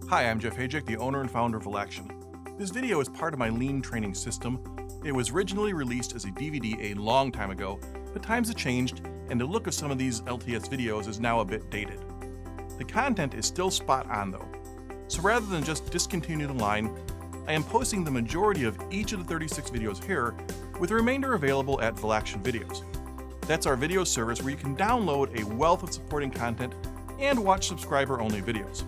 Hi, I'm Jeff Hajek, the owner and founder of Valaction. This video is part of my Lean training system. It was originally released as a DVD a long time ago, but times have changed, and the look of some of these LTS videos is now a bit dated. The content is still spot on though, so rather than just discontinue the line, I am posting the majority of each of the 36 videos here, with the remainder available at Valaction Videos. That's our video service where you can download a wealth of supporting content and watch subscriber-only videos.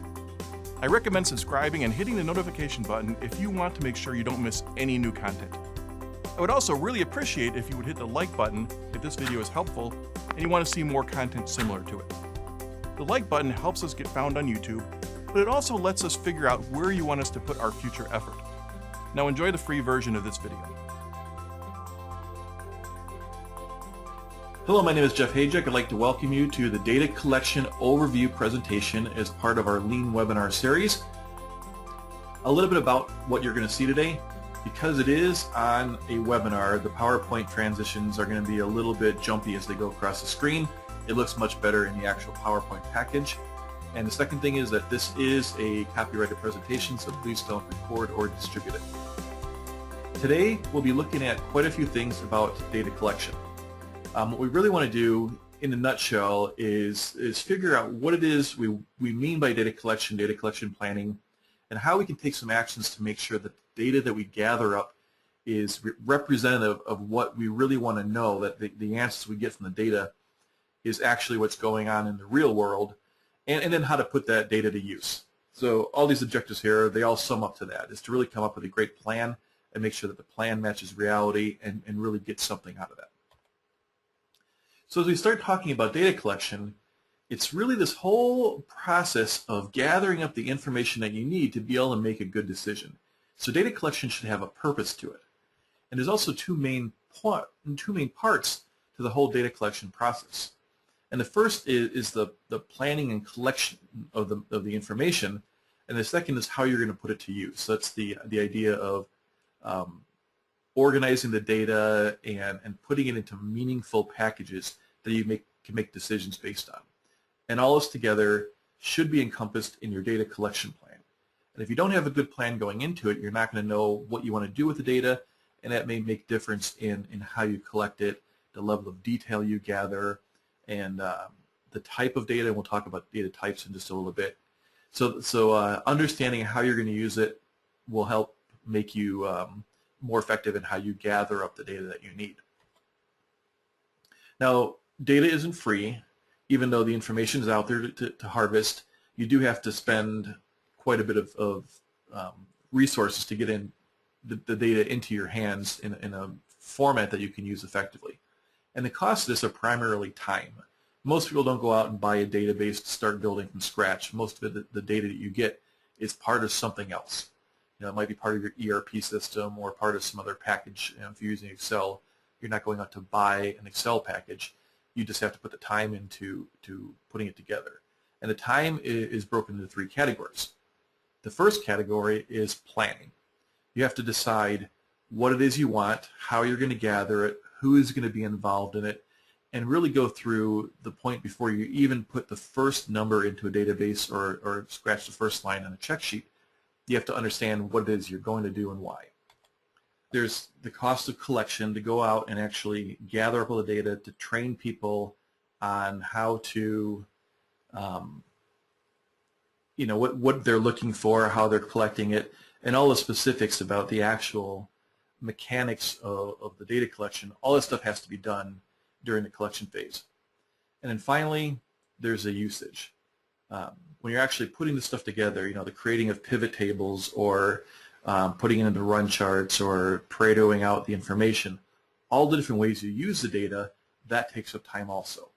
I recommend subscribing and hitting the notification button if you want to make sure you don't miss any new content. I would also really appreciate if you would hit the like button if this video is helpful and you want to see more content similar to it. The like button helps us get found on YouTube, but it also lets us figure out where you want us to put our future effort. Now enjoy the free version of this video. Hello, my name is Jeff Hajek. I'd like to welcome you to the Data Collection Overview presentation as part of our Lean webinar series. A little bit about what you're going to see today. Because it is on a webinar, the PowerPoint transitions are going to be a little bit jumpy as they go across the screen. It looks much better in the actual PowerPoint package. And the second thing is that this is a copyrighted presentation, so please don't record or distribute it. Today, we'll be looking at quite a few things about data collection. What we really want to do in a nutshell is figure out what it is we mean by data collection planning, and how we can take some actions to make sure that the data that we gather up is representative of what we really want to know, that the answers we get from the data is actually what's going on in the real world, and then how to put that data to use. So all these objectives here, they all sum up to that, is to really come up with a great plan and make sure that the plan matches reality and really get something out of that. So as we start talking about data collection, it's really this whole process of gathering up the information that you need to be able to make a good decision. So data collection should have a purpose to it. And there's also two main parts to the whole data collection process. And the first is the planning and collection of the information, and the second is how you're going to put it to use. So that's the idea of organizing the data and putting it into meaningful packages that you can make decisions based on. And all this together should be encompassed in your data collection plan. And if you don't have a good plan going into it, you're not going to know what you want to do with the data, and that may make difference in how you collect it, the level of detail you gather, and the type of data. And we'll talk about data types in just a little bit. So understanding how you're going to use it will help make you more effective in how you gather up the data that you need. Now, data isn't free. Even though the information is out there to harvest, you do have to spend quite a bit of resources to get in the data into your hands in a format that you can use effectively. And the costs of this are primarily time. Most people don't go out and buy a database to start building from scratch. Most of it, the data that you get is part of something else. It might be part of your ERP system or part of some other package. If you're using Excel, you're not going out to buy an Excel package. You just have to put the time into putting it together. And the time is broken into three categories. The first category is planning. You have to decide what it is you want, how you're going to gather it, who is going to be involved in it, and really go through the point before you even put the first number into a database or scratch the first line on a check sheet. You have to understand what it is you're going to do and why. There's the cost of collection, to go out and actually gather up all the data, to train people on how to, what they're looking for, how they're collecting it, and all the specifics about the actual mechanics of the data collection. All this stuff has to be done during the collection phase. And then finally, there's a usage. When you're actually putting the stuff together, the creating of pivot tables or putting it into run charts or Paretoing out the information, all the different ways you use the data, that takes up time also.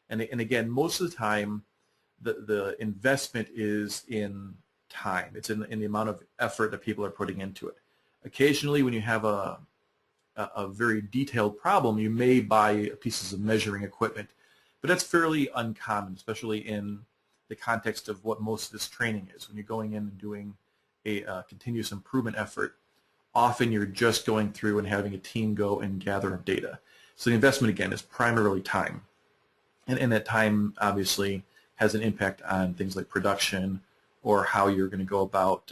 And again, most of the time, the investment is in time. It's in the amount of effort that people are putting into it. Occasionally, when you have a very detailed problem, you may buy pieces of measuring equipment, but that's fairly uncommon, especially in the context of what most of this training is. When you're going in and doing a continuous improvement effort, often you're just going through and having a team go and gather up data. So the investment, again, is primarily time. And that time, obviously, has an impact on things like production or how you're going to go about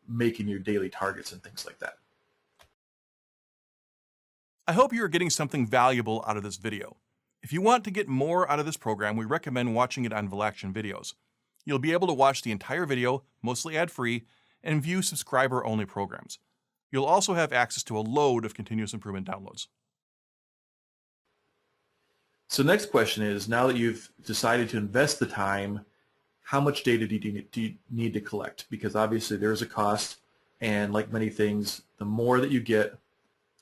making your daily targets and things like that. I hope you are getting something valuable out of this video. If you want to get more out of this program, we recommend watching it on Valaction Videos. You'll be able to watch the entire video, mostly ad-free, and view subscriber-only programs. You'll also have access to a load of continuous improvement downloads. So next question is, now that you've decided to invest the time, how much data do you need to collect? Because obviously there's a cost, and like many things, the more that you get,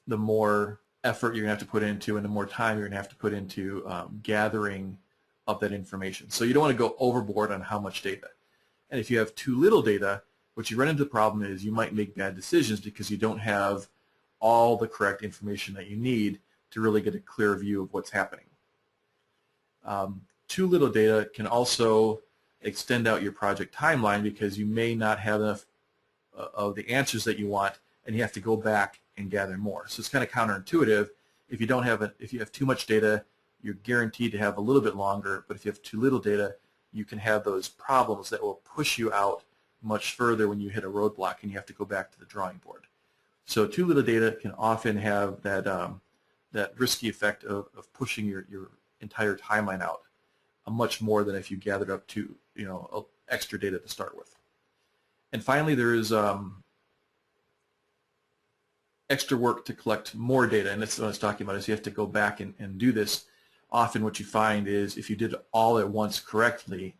the more effort you're going to have to put into, and the more time you're going to have to put into gathering of that information. So you don't want to go overboard on how much data. And if you have too little data, what you run into the problem is you might make bad decisions because you don't have all the correct information that you need to really get a clear view of what's happening. Too little data can also extend out your project timeline because you may not have enough of the answers that you want, and you have to go back and gather more. So it's kind of counterintuitive. If you have too much data, you're guaranteed to have a little bit longer, but if you have too little data, you can have those problems that will push you out much further when you hit a roadblock and you have to go back to the drawing board. So too little data can often have that risky effect of pushing your entire timeline out much more than if you gathered up to extra data to start with. And finally, there is extra work to collect more data, and that's what I was talking about, is you have to go back and do this. Often what you find is if you did it all at once correctly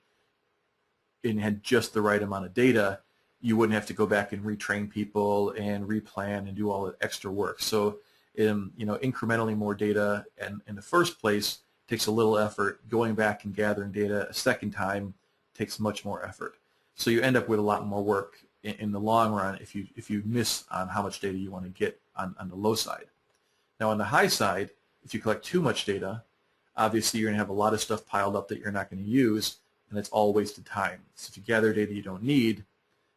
and had just the right amount of data, you wouldn't have to go back and retrain people and replan and do all that extra work. So incrementally more data, and in the first place takes a little effort. Going back and gathering data a second time takes much more effort. So you end up with a lot more work in the long run if you miss on how much data you want to get on the low side. Now on the high side, if you collect too much data, obviously you're going to have a lot of stuff piled up that you're not going to use, and it's all wasted time. So if you gather data you don't need,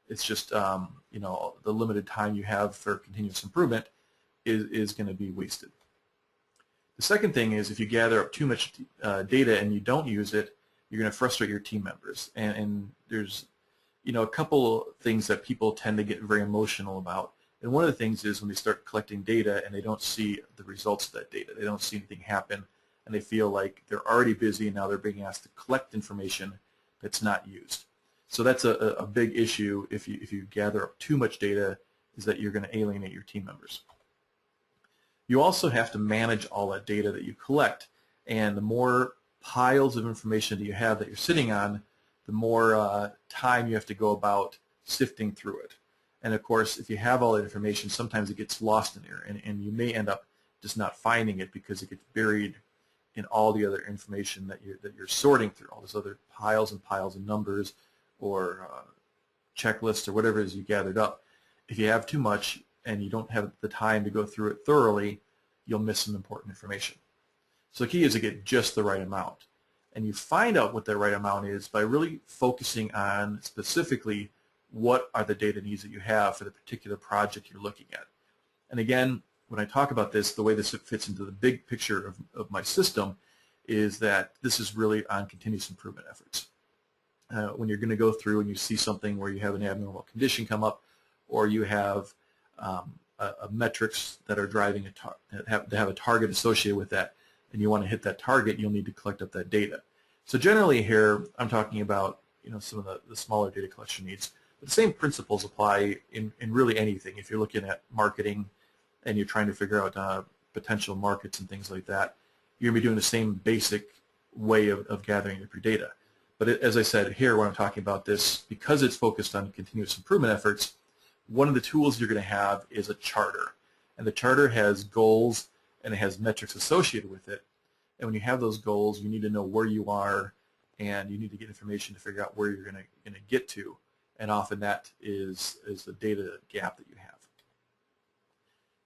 it's just the limited time you have for continuous improvement is going to be wasted. The second thing is, if you gather up too much data and you don't use it, you're going to frustrate your team members. And there's a couple things that people tend to get very emotional about. And one of the things is when they start collecting data and they don't see the results of that data. They don't see anything happen, and they feel like they're already busy and now they're being asked to collect information that's not used. So that's a big issue if you gather up too much data, is that you're going to alienate your team members. You also have to manage all that data that you collect, and the more piles of information that you have that you're sitting on, the more time you have to go about sifting through it. And of course, if you have all that information, sometimes it gets lost in there, and you may end up just not finding it because it gets buried in all the other information that you're sorting through, all those other piles and piles of numbers or checklists or whatever it is you gathered up. If you have too much and you don't have the time to go through it thoroughly, you'll miss some important information. So the key is to get just the right amount. And you find out what the right amount is by really focusing on specifically what are the data needs that you have for the particular project you're looking at. And again, when I talk about this, the way this fits into the big picture of my system is that this is really on continuous improvement efforts. When you're going to go through and you see something where you have an abnormal condition come up, or you have metrics that are driving that have a target associated with that, and you want to hit that target, you'll need to collect up that data. So generally here, I'm talking about some of the smaller data collection needs. But the same principles apply in really anything. If you're looking at marketing and you're trying to figure out potential markets and things like that, you're going to be doing the same basic way of gathering up your data. But as I said here, when I'm talking about this, because it's focused on continuous improvement efforts, one of the tools you're going to have is a charter. And the charter has goals and it has metrics associated with it. And when you have those goals, you need to know where you are, and you need to get information to figure out where you're going to get to. And often that is the data gap that you have.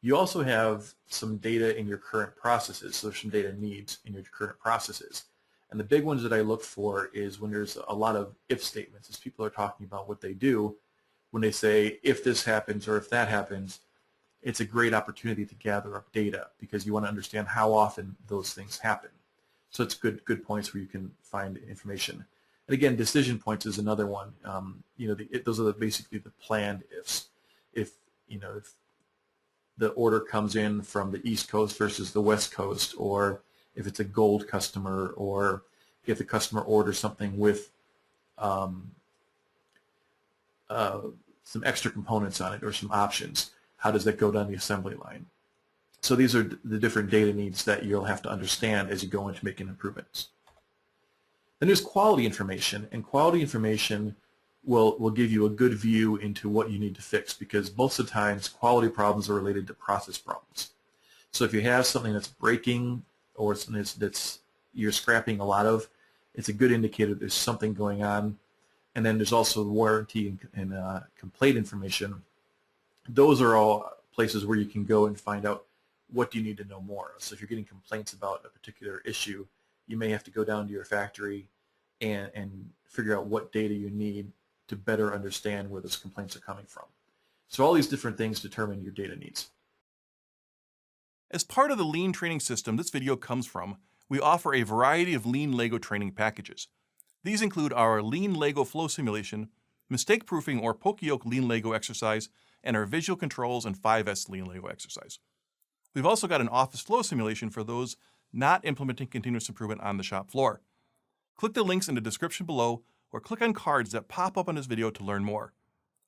You also have some data in your current processes, so there's some data needs in your current processes. And the big ones that I look for is when there's a lot of if statements, as people are talking about what they do. When they say, if this happens or if that happens, it's a great opportunity to gather up data because you want to understand how often those things happen. So it's good points where you can find information. And again, decision points is another one. Those are basically the planned ifs. If the order comes in from the East Coast versus the West Coast, or if it's a gold customer, or if the customer orders something with some extra components on it or some options, how does that go down the assembly line? So these are the different data needs that you'll have to understand as you go into making improvements. Then there's quality information, and quality information will give you a good view into what you need to fix, because most of the times quality problems are related to process problems. So if you have something that's breaking or something that's you're scrapping a lot of, it's a good indicator there's something going on. And then there's also warranty and complaint information. Those are all places where you can go and find out what do you need to know more. So if you're getting complaints about a particular issue, you may have to go down to your factory and figure out what data you need to better understand where those complaints are coming from. So all these different things determine your data needs. As part of the Lean training system this video comes from, we offer a variety of Lean Lego training packages. These include our Lean Lego flow simulation, mistake proofing or poka-yoke Lean Lego exercise, and our visual controls and 5S Lean Lego exercise. We've also got an office flow simulation for those not implementing continuous improvement on the shop floor. Click the links in the description below or click on cards that pop up on this video to learn more.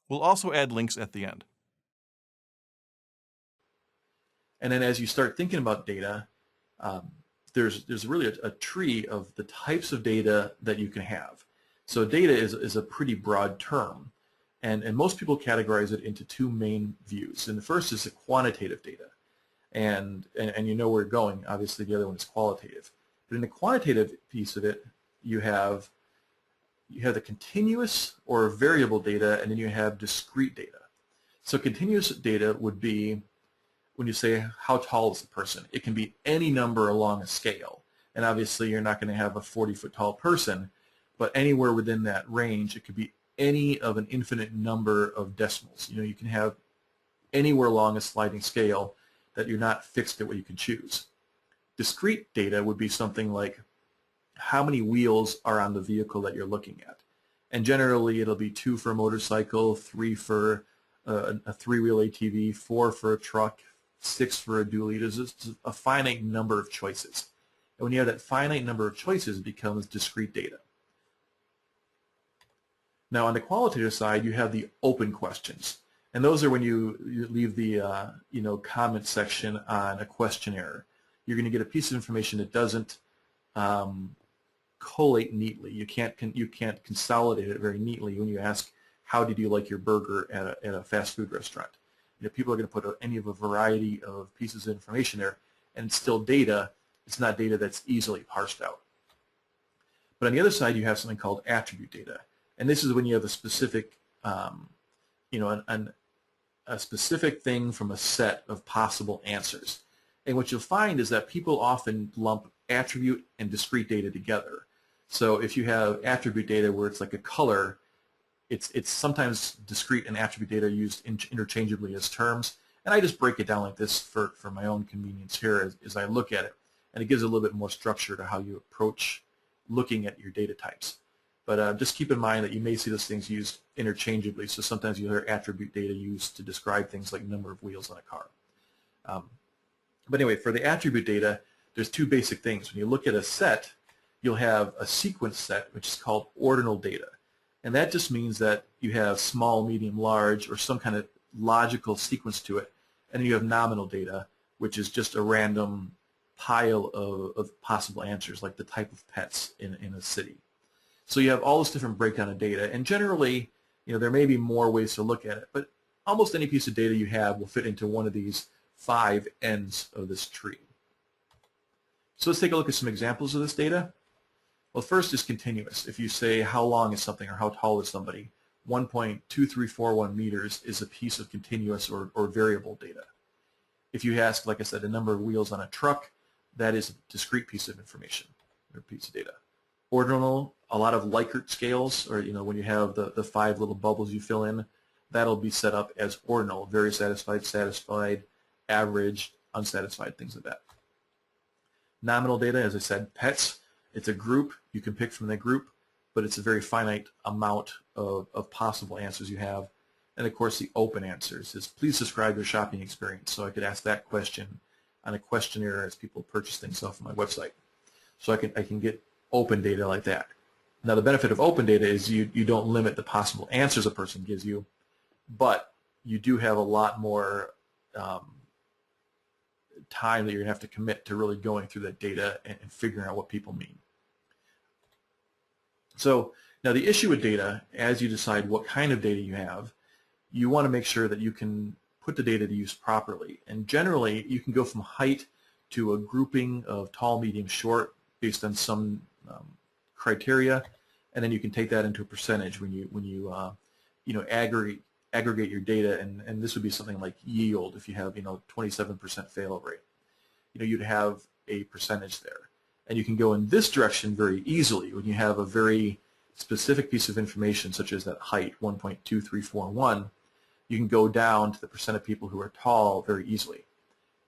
We'll also add links at the end. And then as you start thinking about data, there's really a tree of the types of data that you can have. So data is a pretty broad term, and most people categorize it into two main views. And the first is the quantitative data, and you know where we're going. Obviously, the other one is qualitative. But in the quantitative piece of it, you have the continuous or variable data, and then you have discrete data. So continuous data would be when you say how tall is the person. It can be any number along a scale, and obviously you're not going to have a 40-foot tall person, but anywhere within that range, it could be any of an infinite number of decimals. You can have anywhere along a sliding scale that you're not fixed at what you can choose. Discrete data would be something like how many wheels are on the vehicle that you're looking at, and generally it'll be 2 for a motorcycle, 3 for a 3-wheel ATV, 4 for a truck, 6 for a dually. There's just a finite number of choices. And when you have that finite number of choices, it becomes discrete data. Now on the qualitative side, you have the open questions. And those are when you leave the comment section on a questionnaire. You're going to get a piece of information that doesn't collate neatly. You can't consolidate it very neatly when you ask, how did you like your burger at a fast food restaurant? People are going to put any of a variety of pieces of information there, and it's still data. It's not data that's easily parsed out. But on the other side, you have something called attribute data, and this is when you have a specific, a specific thing from a set of possible answers. And what you'll find is that people often lump attribute and discrete data together. So if you have attribute data where it's like a color, it's sometimes discrete and attribute data are used interchangeably as terms, and I just break it down like this for my own convenience here as I look at it, and it gives a little bit more structure to how you approach looking at your data types. But just keep in mind that you may see those things used interchangeably, so sometimes you'll hear attribute data used to describe things like number of wheels on a car. But anyway, for the attribute data, there's 2 basic things. When you look at a set, you'll have a sequence set, which is called ordinal data. And that just means that you have small, medium, large, or some kind of logical sequence to it. And then you have nominal data, which is just a random pile of possible answers, like the type of pets in a city. So you have all this different breakdown of data. And generally, there may be more ways to look at it, but almost any piece of data you have will fit into one of these 5 ends of this tree. So let's take a look at some examples of this data. Well, first is continuous. If you say how long is something or how tall is somebody, 1.2341 meters is a piece of continuous or variable data. If you ask, like I said, the number of wheels on a truck, that is a discrete piece of information or piece of data. Ordinal, a lot of Likert scales, or when you have the 5 little bubbles you fill in, that'll be set up as ordinal, very satisfied, satisfied, average, unsatisfied, things like that. Nominal data, as I said, pets. It's a group. You can pick from that group, but it's a very finite amount of possible answers you have. And of course, the open answers is please describe your shopping experience. So I could ask that question on a questionnaire as people purchase things off of my website. So I can get open data like that. Now the benefit of open data is you don't limit the possible answers a person gives you, but you do have a lot more time that you're going to have to commit to really going through that data and figuring out what people mean. So now the issue with data, as you decide what kind of data you have, you want to make sure that you can put the data to use properly. And generally, you can go from height to a grouping of tall, medium, short based on some criteria, and then you can take that into a percentage when you aggregate your data, and this would be something like yield. If you have 27% fail rate, you'd have a percentage there, and you can go in this direction very easily when you have a very specific piece of information such as that height 1.2341. You can go down to the percent of people who are tall very easily.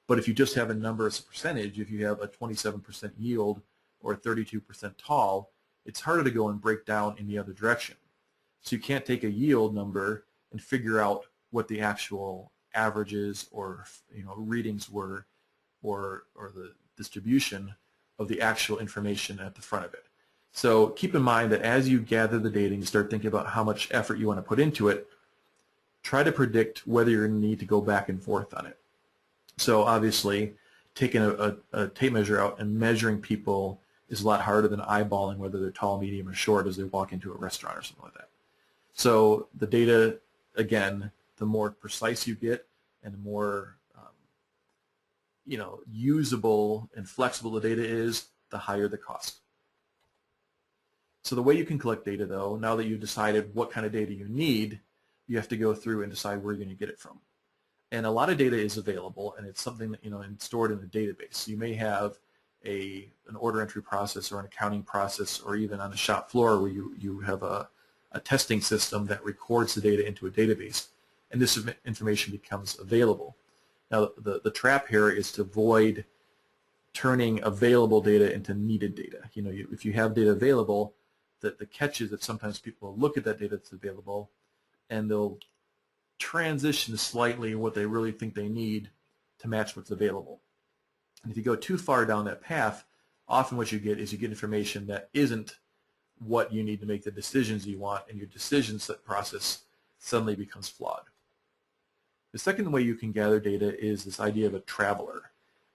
But if you just have a number as a percentage, if you have a 27% yield or 32% tall, it's harder to go and break down in the other direction. So you can't take a yield number and figure out what the actual averages or readings were, or the distribution of the actual information at the front of it. So keep in mind that as you gather the data and you start thinking about how much effort you want to put into it, try to predict whether you're going to need to go back and forth on it. So obviously, taking a tape measure out and measuring people is a lot harder than eyeballing whether they're tall, medium, or short as they walk into a restaurant or something like that. So the data, again, the more precise you get and the more usable and flexible the data is, the higher the cost. So the way you can collect data, though, now that you've decided what kind of data you need, you have to go through and decide where you're going to get it from. And a lot of data is available, and it's something that, and stored in a database. So you may have an order entry process or an accounting process, or even on the shop floor where you have a testing system that records the data into a database, and this information becomes available. Now, the trap here is to avoid turning available data into needed data. If you have data available, the catch is that sometimes people look at that data that's available and they'll transition slightly what they really think they need to match what's available. And if you go too far down that path, often what you get is you get information that isn't what you need to make the decisions you want, and your decisions process suddenly becomes flawed. The second way you can gather data is this idea of a traveler.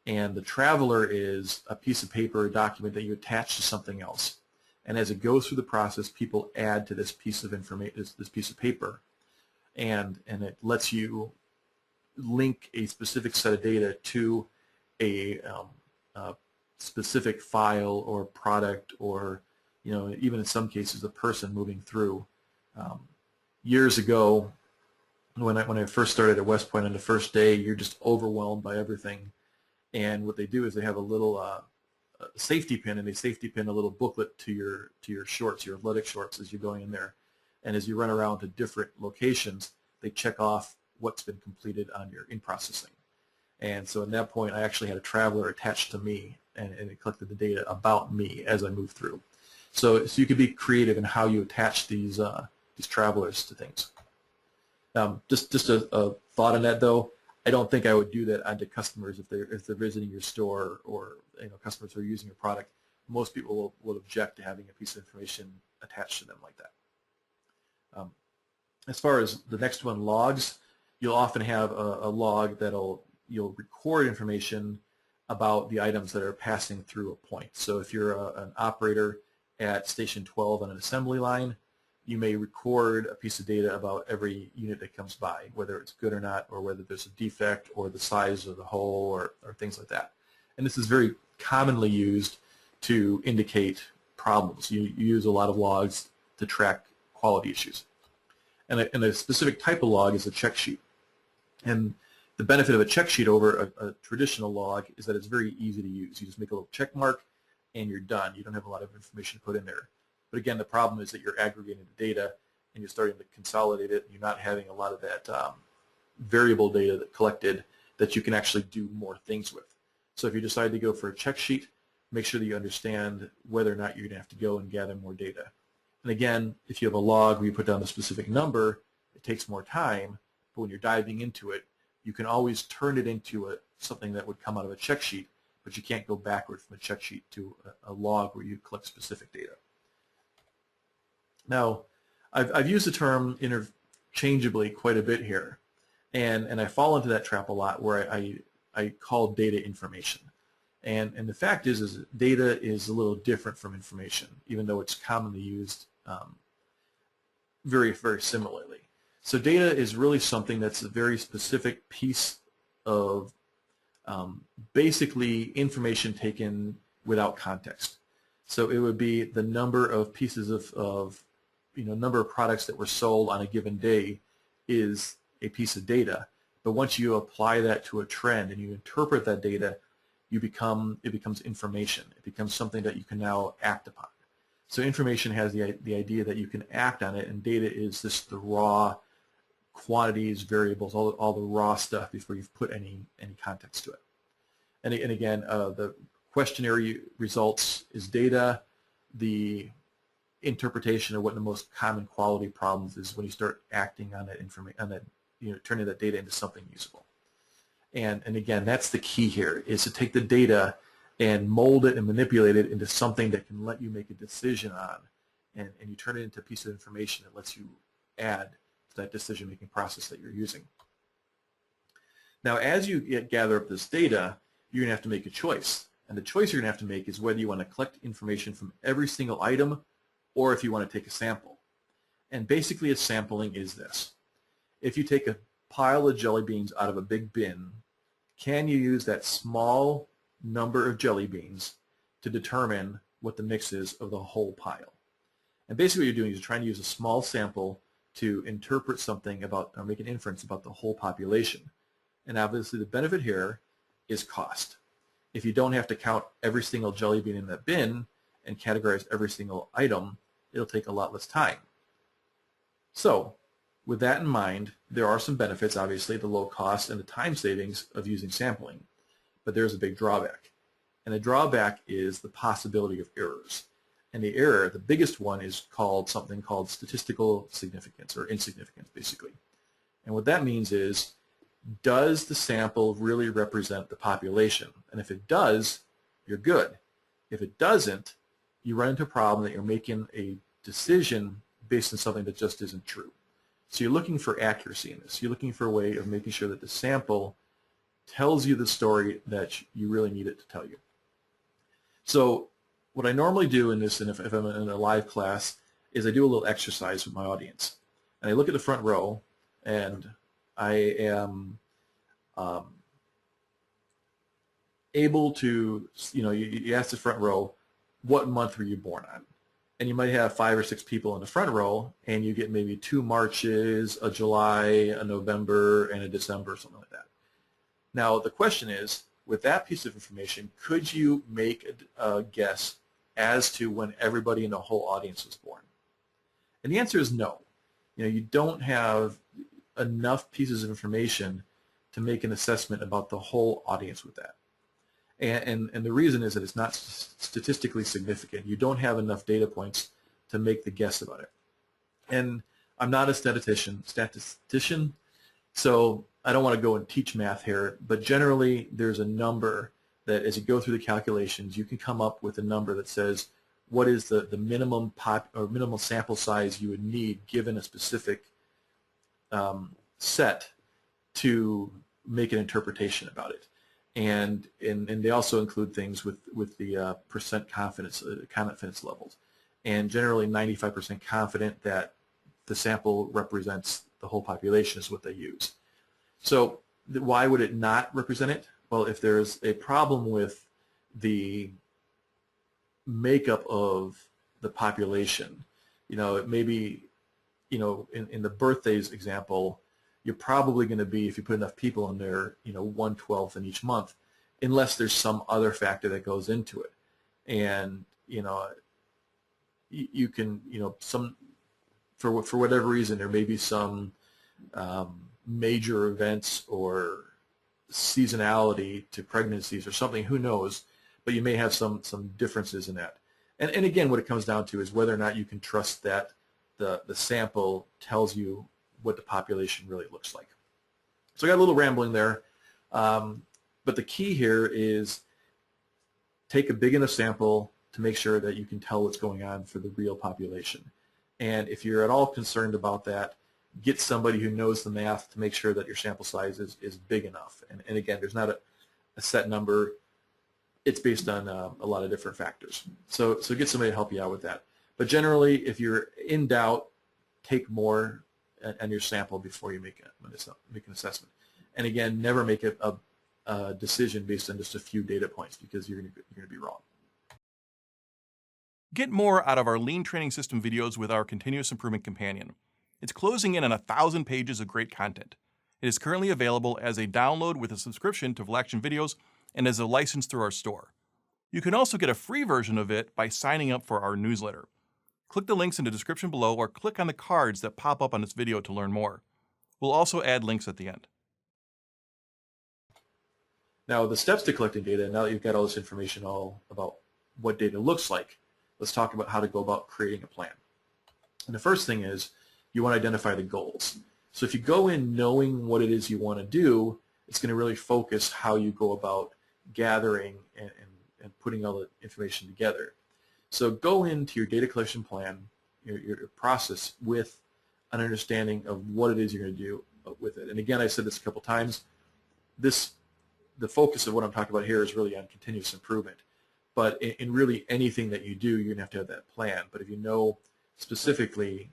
And the traveler is a piece of paper or document that you attach to something else. And as it goes through the process, people add to this piece of information, this piece of paper, and it lets you link a specific set of data to a specific file or product, or even in some cases a person moving through. Years ago, when I first started at West Point, on the first day, you're just overwhelmed by everything. And what they do is they have a little safety pin, and they safety pin a little booklet to your shorts, your athletic shorts, as you're going in there. And as you run around to different locations, they check off what's been completed on your in-processing. And so at that point, I actually had a traveler attached to me, and it collected the data about me as I moved through. So you could be creative in how you attach these travelers to things. Just a thought on that, though. I don't think I would do that onto customers if they're visiting your store, or customers who are using your product. Most people will object to having a piece of information attached to them like that. As far as the next one, logs, you'll often have a log you'll record information about the items that are passing through a point. So if you're an operator at station 12 on an assembly line, you may record a piece of data about every unit that comes by, whether it's good or not, or whether there's a defect, or the size of the hole, or things like that. And this is very commonly used to indicate problems. You use a lot of logs to track quality issues. And a specific type of log is a check sheet. And the benefit of a check sheet over a traditional log is that it's very easy to use. You just make a little check mark and you're done. You don't have a lot of information to put in there. But again, the problem is that you're aggregating the data and you're starting to consolidate it, and you're not having a lot of that variable data that collected that you can actually do more things with. So if you decide to go for a check sheet, make sure that you understand whether or not you're going to have to go and gather more data. And again, if you have a log where you put down a specific number, it takes more time, but when you're diving into it, you can always turn it into something that would come out of a check sheet, but you can't go backward from a check sheet to a log where you collect specific data. Now, I've used the term interchangeably quite a bit here, and I fall into that trap a lot where I call data information. And the fact is data is a little different from information, even though it's commonly used very, very similarly. So data is really something that's a very specific piece of basically information taken without context. So it would be the number of pieces of number of products that were sold on a given day is a piece of data. But once you apply that to a trend and you interpret that data, it becomes information. It becomes something that you can now act upon. So information has the idea that you can act on it, and data is just the raw quantities, variables, all the raw stuff before you've put any context to it. And again, the questionnaire results is data. The interpretation of what the most common quality problems is when you start acting on that information, turning that data into something usable. And again, that's the key here, is to take the data and mold it and manipulate it into something that can let you make a decision on, and you turn it into a piece of information that lets you add to that decision-making process that you're using. Now, as you gather up this data, you're going to have to make a choice. And the choice you're going to have to make is whether you want to collect information from every single item or if you want to take a sample. And basically a sampling is this. If you take a pile of jelly beans out of a big bin, can you use that small number of jelly beans to determine what the mix is of the whole pile? And basically what you're doing is you're trying to use a small sample to interpret something about, or make an inference about the whole population. And obviously the benefit here is cost. If you don't have to count every single jelly bean in that bin and categorize every single item, it'll take a lot less time. So with that in mind, there are some benefits, obviously, the low cost and the time savings of using sampling. But there's a big drawback. And the drawback is the possibility of errors. And the error, the biggest one, is something called statistical significance, or insignificance, basically. And what that means is, does the sample really represent the population? And if it does, you're good. If it doesn't, you run into a problem that you're making a decision based on something that just isn't true. So you're looking for accuracy in this. You're looking for a way of making sure that the sample tells you the story that you really need it to tell you. So what I normally do in this, and if I'm in a live class, is I do a little exercise with my audience. And I look at the front row, and I am able to, you ask the front row, what month were you born on? And you might have 5 or 6 people in the front row, and you get maybe 2 Marches, a July, a November, and a December, something like that. Now, the question is, with that piece of information, could you make a guess as to when everybody in the whole audience was born? And the answer is no. You don't have enough pieces of information to make an assessment about the whole audience with that. And the reason is that it's not statistically significant. You don't have enough data points to make the guess about it. And I'm not a statistician, so I don't want to go and teach math here, but generally there's a number that as you go through the calculations, you can come up with a number that says what is the minimum minimal sample size you would need given a specific set to make an interpretation about it. And they also include things with the percent confidence levels. And generally 95% confident that the sample represents the whole population is what they use. So why would it not represent it? Well, if there's a problem with the makeup of the population, it may be, in the birthdays example, you're probably going to be, if you put enough people in there, 1/12 in each month, unless there's some other factor that goes into it. And, you can, for whatever reason, there may be some major events or seasonality to pregnancies or something, who knows, but you may have some differences in that. And again, what it comes down to is whether or not you can trust that the sample tells you what the population really looks like. So I got a little rambling there, but the key here is take a big enough sample to make sure that you can tell what's going on for the real population. And if you're at all concerned about that, get somebody who knows the math to make sure that your sample size is big enough. And again, there's not a set number. It's based on a lot of different factors. So get somebody to help you out with that. But generally, if you're in doubt, take more on your sample before you make an assessment. And again, never make a decision based on just a few data points, because you're going to be wrong. Get more out of our Lean Training System videos with our Continuous Improvement Companion. It's closing in on 1,000 pages of great content. It is currently available as a download with a subscription to Velaction Videos and as a license through our store. You can also get a free version of it by signing up for our newsletter. Click the links in the description below or click on the cards that pop up on this video to learn more. We'll also add links at the end. Now, the steps to collecting data, now that you've got all this information all about what data looks like, let's talk about how to go about creating a plan. And the first thing is you want to identify the goals. So if you go in knowing what it is you want to do, it's going to really focus how you go about gathering and putting all the information together. So go into your data collection plan, your process, with an understanding of what it is you're going to do with it. And again, I said this a couple times, the focus of what I'm talking about here is really on continuous improvement. But in really anything that you do, you're going to have that plan. But if you know specifically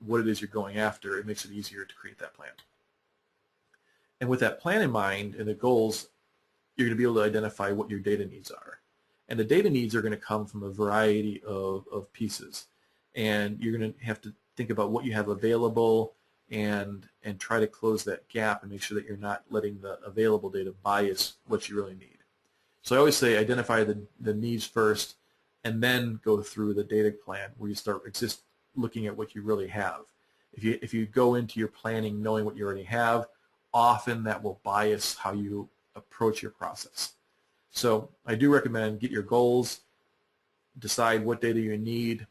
what it is you're going after, it makes it easier to create that plan. And with that plan in mind and the goals, you're going to be able to identify what your data needs are. And the data needs are going to come from a variety of pieces. And you're going to have to think about what you have available and try to close that gap and make sure that you're not letting the available data bias what you really need. So I always say identify the needs first and then go through the data plan where you start looking at what you really have. If you go into your planning knowing what you already have, often that will bias how you approach your process. So I do recommend get your goals, decide what data you need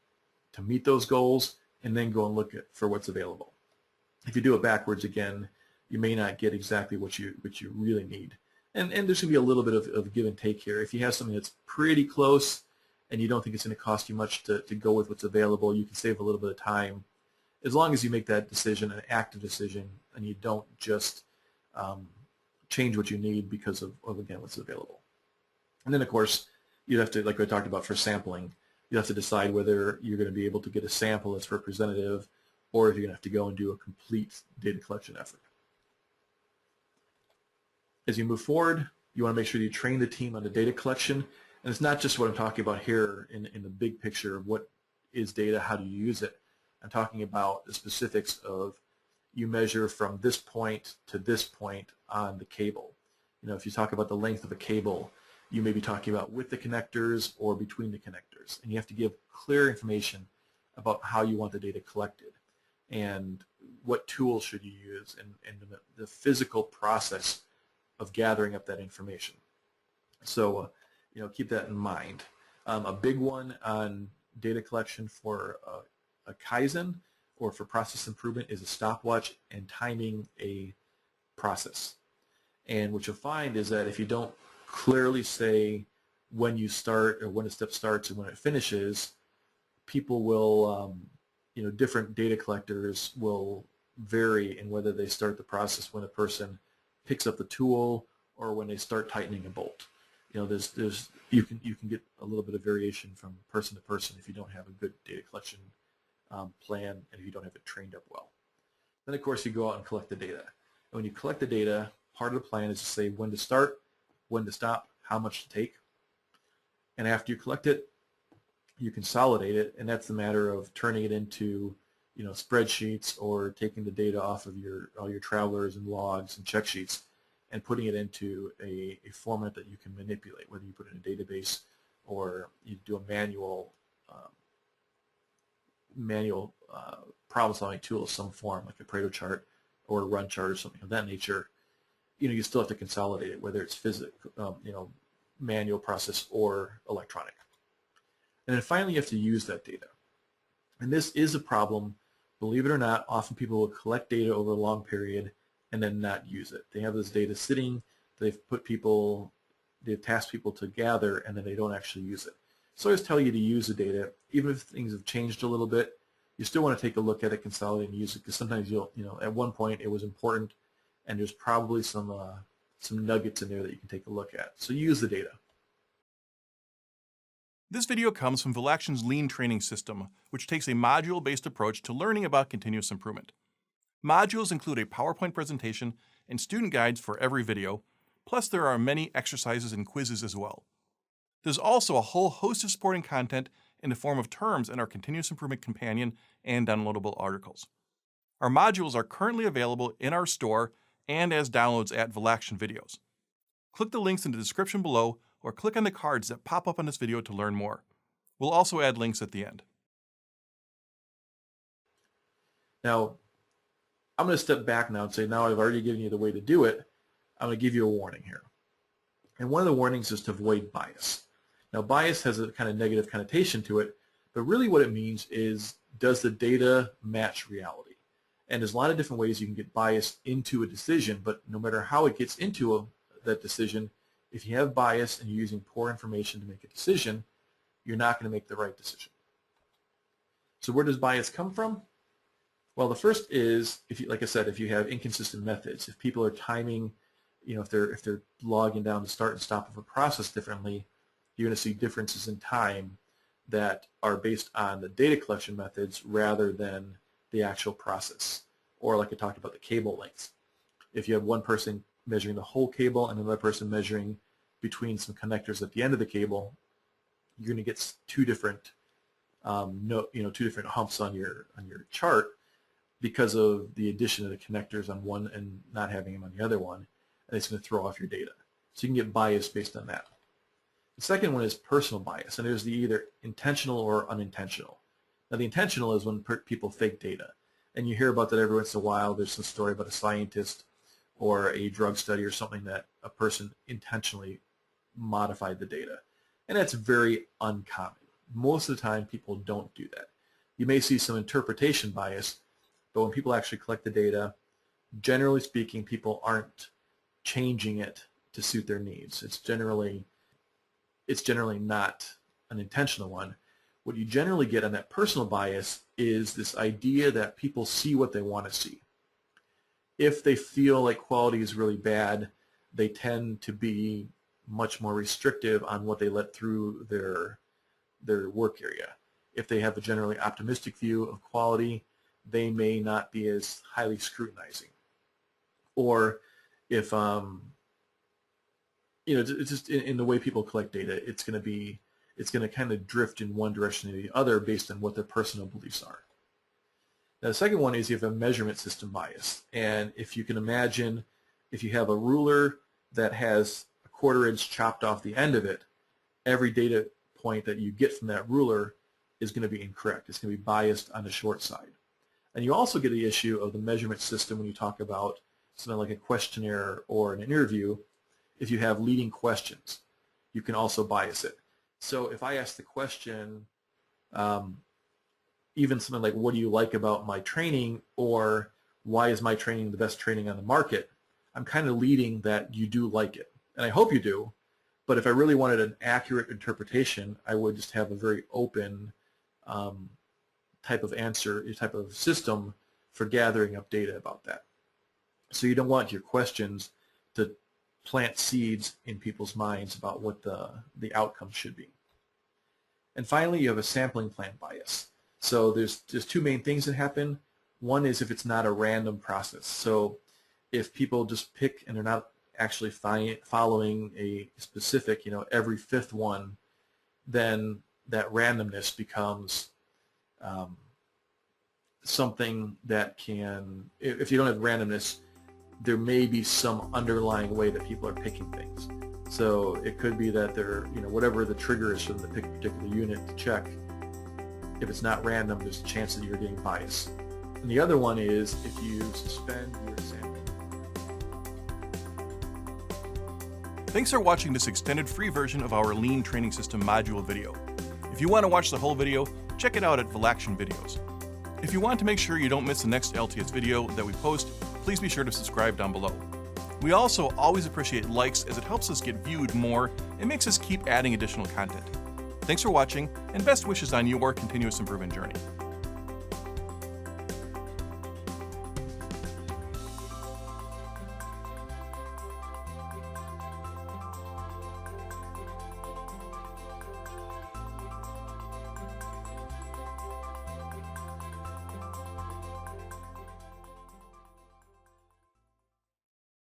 to meet those goals, and then go and look for what's available. If you do it backwards, again, you may not get exactly what you really need. And there's going to be a little bit of give and take here. If you have something that's pretty close and you don't think it's going to cost you much to go with what's available, you can save a little bit of time, as long as you make that decision an active decision and you don't just change what you need because of again, what's available. And then, of course, you have to, like I talked about for sampling, you have to decide whether you're going to be able to get a sample that's representative or if you're going to have to go and do a complete data collection effort. As you move forward, you want to make sure you train the team on the data collection. And it's not just what I'm talking about here in the big picture of what is data, how do you use it. I'm talking about the specifics of you measure from this point to this point on the cable. You know, if you talk about the length of a cable, you may be talking about with the connectors or between the connectors. And you have to give clear information about how you want the data collected and what tools should you use and the physical process of gathering up that information. So, you know, keep that in mind. A big one on data collection for a kaizen or for process improvement is a stopwatch and timing a process. And what you'll find is that if you don't clearly say when you start or when a step starts and when it finishes, people will, you know, different data collectors will vary in whether they start the process when a person picks up the tool or when they start tightening a bolt. You know, you can get a little bit of variation from person to person if you don't have a good data collection plan and if you don't have it trained up well. Then, of course, you go out and collect the data. And when you collect the data, part of the plan is to say when to start, when to stop, how much to take. And after you collect it, you consolidate it, and that's the matter of turning it into, you know, spreadsheets or taking the data off of all your travelers and logs and check sheets and putting it into a format that you can manipulate, whether you put it in a database or you do a manual problem-solving tool of some form, like a Pareto chart or a run chart or something of that nature. You know, you still have to consolidate it, whether it's physical, you know, manual process or electronic. And then finally, you have to use that data. And this is a problem. Believe it or not, often people will collect data over a long period and then not use it. They have this data sitting, they've tasked people to gather, and then they don't actually use it. So I always tell you to use the data. Even if things have changed a little bit, you still want to take a look at it, consolidate, and use it, because sometimes at one point it was important, and there's probably some nuggets in there that you can take a look at. So use the data. This video comes from Velaction's Lean Training System, which takes a module-based approach to learning about continuous improvement. Modules include a PowerPoint presentation and student guides for every video, plus there are many exercises and quizzes as well. There's also a whole host of supporting content in the form of terms in our Continuous Improvement Companion and downloadable articles. Our modules are currently available in our store and as downloads at Velaction Videos. Click the links in the description below or click on the cards that pop up on this video to learn more. We'll also add links at the end. Now, I'm going to step back now and say, now I've already given you the way to do it, I'm going to give you a warning here. And one of the warnings is to avoid bias. Now, bias has a kind of negative connotation to it, but really what it means is, does the data match reality? And there's a lot of different ways you can get bias into a decision, but no matter how it gets into that decision, if you have bias and you're using poor information to make a decision, you're not going to make the right decision. So where does bias come from? Well, the first is, like I said, if you have inconsistent methods, if people are timing, if they're logging down the start and stop of a process differently, you're going to see differences in time that are based on the data collection methods rather than the actual process. Or like I talked about, the cable lengths. If you have one person measuring the whole cable and another person measuring between some connectors at the end of the cable, you're going to get two different humps on your chart because of the addition of the connectors on one and not having them on the other one, and it's going to throw off your data. So you can get bias based on that. The second one is personal bias, and there's the either intentional or unintentional. Now the intentional is when people fake data, and you hear about that every once in a while. There's some story about a scientist or a drug study or something that a person intentionally modified the data, and that's very uncommon. Most of the time people don't do that. You may see some interpretation bias, but when people actually collect the data, generally speaking, people aren't changing it to suit their needs. It's generally not an intentional one. What you generally get on that personal bias is this idea that people see what they want to see. If they feel like quality is really bad, they tend to be much more restrictive on what they let through their work area. If they have a generally optimistic view of quality, they may not be as highly scrutinizing. Or if it's just in the way people collect data, it's going to kind of drift in one direction or the other based on what their personal beliefs are. Now, the second one is you have a measurement system bias. And if you can imagine, if you have a ruler that has a 1/4 inch chopped off the end of it, every data point that you get from that ruler is going to be incorrect. It's going to be biased on the short side. And you also get the issue of the measurement system when you talk about something like a questionnaire or an interview. If you have leading questions, you can also bias it. So if I ask the question, even something like, what do you like about my training, or why is my training the best training on the market, I'm kind of leading that you do like it. And I hope you do, but if I really wanted an accurate interpretation, I would just have a very open type of answer, type of system for gathering up data about that. So you don't want your questions to plant seeds in people's minds about what the outcome should be. And finally, you have a sampling plan bias. So there's two main things that happen. One is if it's not a random process. So if people just pick and they're not actually following a specific, every fifth one, then that randomness becomes something that can, if you don't have randomness, there may be some underlying way that people are picking things. So it could be that they're, whatever the trigger is for them to pick a particular unit to check, if it's not random, there's a chance that you're getting bias. And the other one is if you suspend your sampling. Thanks for watching this extended free version of our Lean Training System module video. If you want to watch the whole video, check it out at Valaction Videos. If you want to make sure you don't miss the next LTS video that we post, please be sure to subscribe down below. We also always appreciate likes as it helps us get viewed more and makes us keep adding additional content. Thanks for watching, and best wishes on your continuous improvement journey.